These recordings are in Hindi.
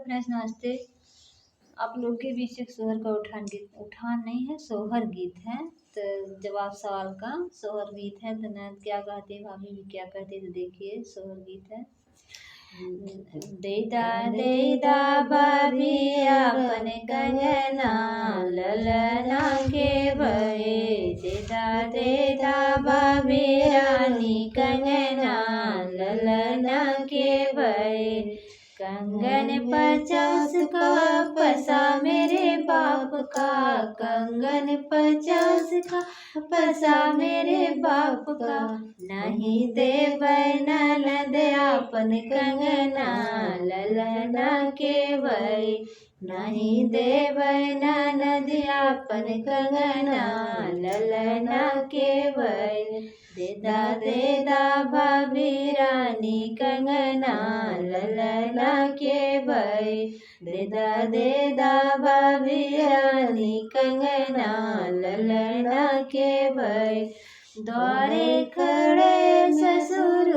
फ्रेंड्स नमस्ते। आप लोग के बीच एक सोहर का उठान नहीं है, सोहर गीत है। तो जवाब सवाल का सोहर गीत है। तो नैन क्या कहते हैं, भाभी भी क्या कहते हैं, तो देखिए सोहर गीत है। देदा देदा भाभी अपन कंगना ललना के भये, देदा देदा भाभी रानी कंगना ललना के भये। कंगन 50 का पसा मेरे बाप का, कंगन 50 का पसा मेरे बाप का। नहीं देबै ननद आपन कंगना ललना के भई, नहीं देबै ननद आपन कंगना ललना के भई। देदा देदा भाभी रानी कंगना ललना के भई, देदा देदा भाभी रानी कंगना ललना के भई। द्वारे खड़े ससुर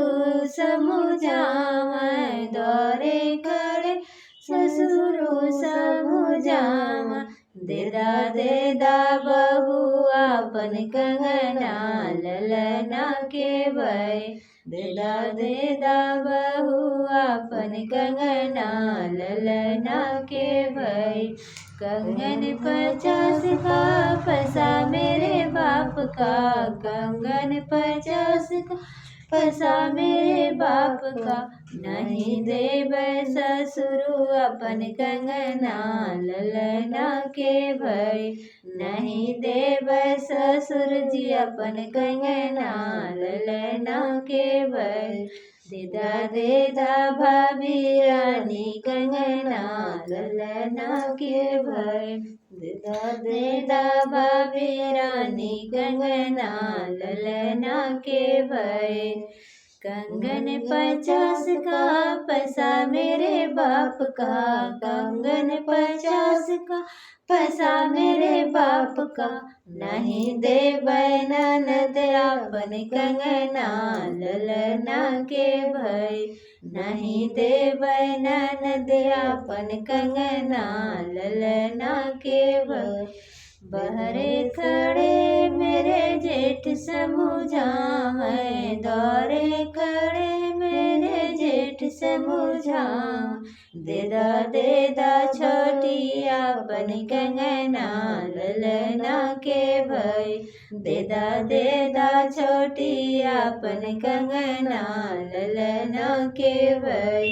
समुझावै, द्वारे खड़े ससुर समुझावै। देदा देदा बहू आपन कंगना ललना के भई, देदा देदा बहू आपन कंगना ललना के भई। कंगन 50 का पसा मेरे बाप का, कंगन 50 का पसा मेरे बाप का। नहीं देबै ससुर अपन कंगना ललना के भई, नहीं देबै ससुर जी अपन कंगना ललना के भई। देदा देदा भाभी रानी कंगना ललना के भई, देदा देदा भाभी रानी कंगना ललना के भई। कंगन 50 का पसा मेरे बाप का, कंगन 50 का पसा मेरे बाप का। नहीं देबै ननद आपन कंगना ललना के भई, नहीं देबै ननद आपन कंगना ललना के भई। बहरे खड़े मेरे जेठ समुझावै, द्वारे खड़े मेरे जेठ समुझावै। देदा देदा छोटी आपन कंगना ललना के भई, देदा देदा छोटी आपन कंगना ललना के भई।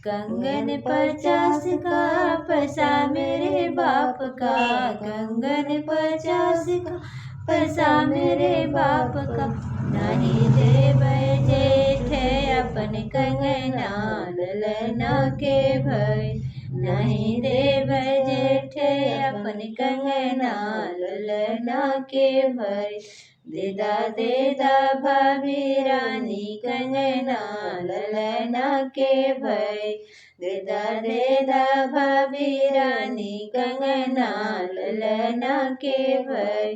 कंगन 50 का पसा मेरे बाप का, कंगन 50 का पसा मेरे बाप का। नहीं देबै जेठ अपन कंगना ललना के भई, नहीं देबै जेठ अपन कंगना ललना के भई। देदा देदा भाभी रानी कंगना ललना के भई, देदा देदा भाभी रानी कंगना ललना के भई।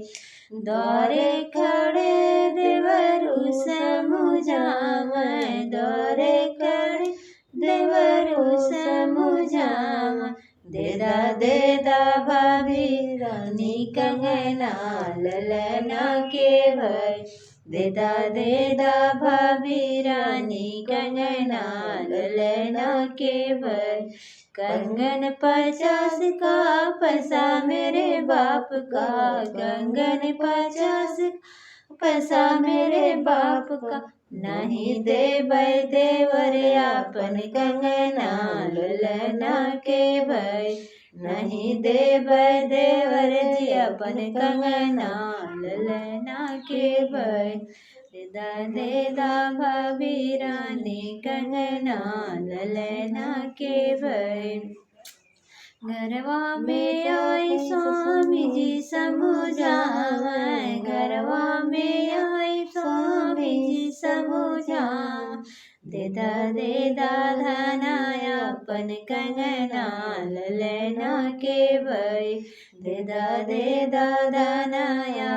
द्वारे खड़े देवरु समुझावै, द्वारे खड़े देवरु समुझावै। देदा देदा भाभी रानी कंगना ललना के भई, देदा देदा भाभी रानी कंगना ललना के भई। कंगन 50 का पसा मेरे बाप का, कंगन 50 का पसा मेरे बाप का। नहीं देबै देवर आपन कंगना ललना के भई, नहीं देबै देवर जी अपन कंगना ललना के भई। देदा देदा भाभी रानी कंगना ललना के भई। घरवा में आई स्वामी जी समुझावै, घरवा में आई स्वामी जी समुझावै। दे दाधना अपन कंगना ललना के भई। दे दाधना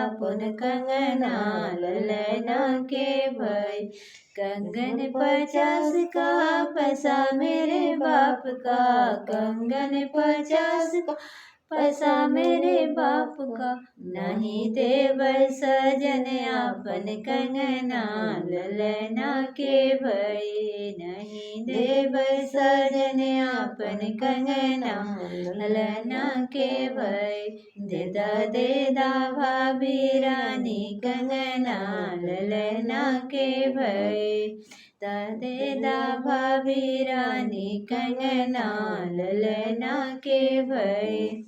अपन कंगना ललना के भई। कंगन 50 का पैसा मेरे बाप का, कंगन 50 का पैसा मेरे बाप का। नहीं देव सजन अपन कंगना ललना के भई। नहीं देव सजन अपन कंगना ललना के भई। दे दा भाभी रानी कंगना ललना के भई। दे दा भाभी रानी कंगना ललना के भई।